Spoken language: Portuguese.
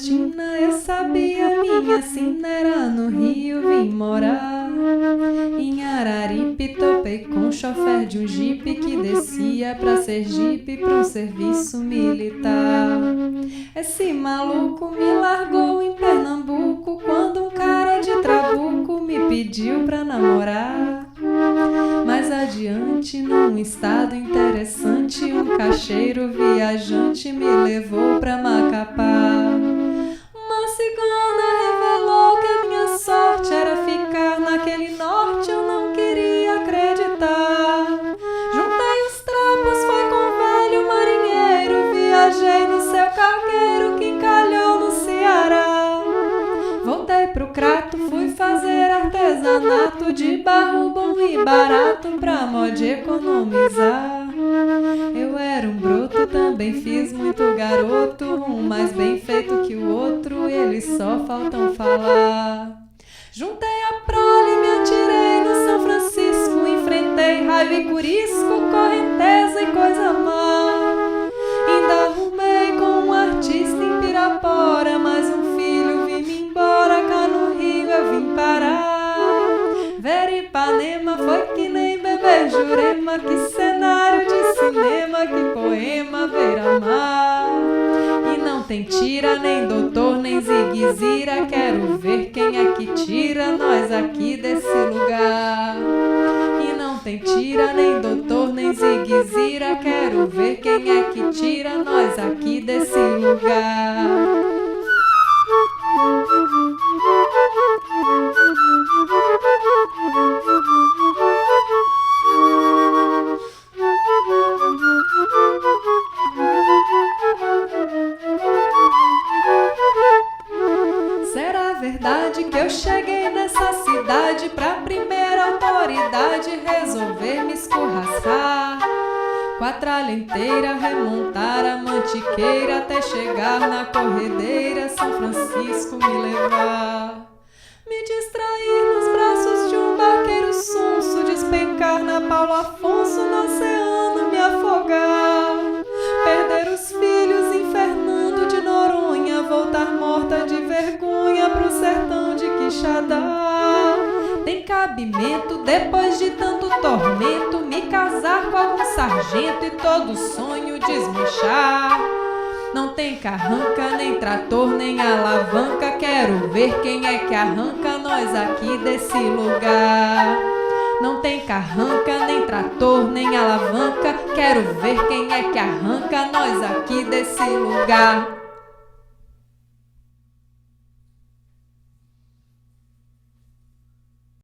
nordestina, eu sabia, minha sina era no Rio, vim morar. Em Araripe topei com o chofer de um jipe que descia pra Sergipe pra um serviço militar. Esse maluco me largou em Pernambuco quando um cara de trabuco me pediu pra namorar. Mais adiante, num estado interessante, um cacheiro viajante me levou pra Macapá. Uma cigana revelou que a minha sorte era ficar naquele norte, eu não queria acreditar. Juntei os trapos, foi com o velho marinheiro, viajei no seu cargueiro que encalhou no Ceará. Voltei pro Crato, fui fazer artesanato de barro bom e barato pra modo economizar. Eu era um broto, também fiz muito garoto, um mais bem feito que o outro, eles só faltam falar. Juntei a prole, me atirei no São Francisco, enfrentei raiva e curisco, correnteza e coisa má. Ainda arrumei com um artista em Pirapora, mas um filho vim-me embora, cá no Rio eu vim parar. Veripanema foi que nem beber Jurema, que cenário de cinema, que poema beira-mar. E não tem tira, nem doutor, nem zigue-zira, quero ver quem é que tira nós aqui desse lugar. E não tem tira, nem doutor, nem zigue-zira, quero ver quem é que tira nós aqui desse lugar. Será verdade que eu cheguei nessa cidade pra primeira autoridade resolver me escorraçar? Com a tralha inteira remontar a Mantiqueira até chegar na corredeira São Francisco me levar. Me distrair nos braços de um barqueiro sonso, despencar na Paulo Afonso, no oceano me afogar. Perder os filhos em Fernando de Noronha, voltar morta de vergonha pro sertão de Quixadá. Tem cabimento, depois de tanto tormento, me casar com algum sargento e todo sonho desmanchar. Não tem carranca, nem trator, nem alavanca, quero ver quem é que arranca nós aqui desse lugar. Não tem carranca, nem trator, nem alavanca, quero ver quem é que arranca nós aqui desse lugar.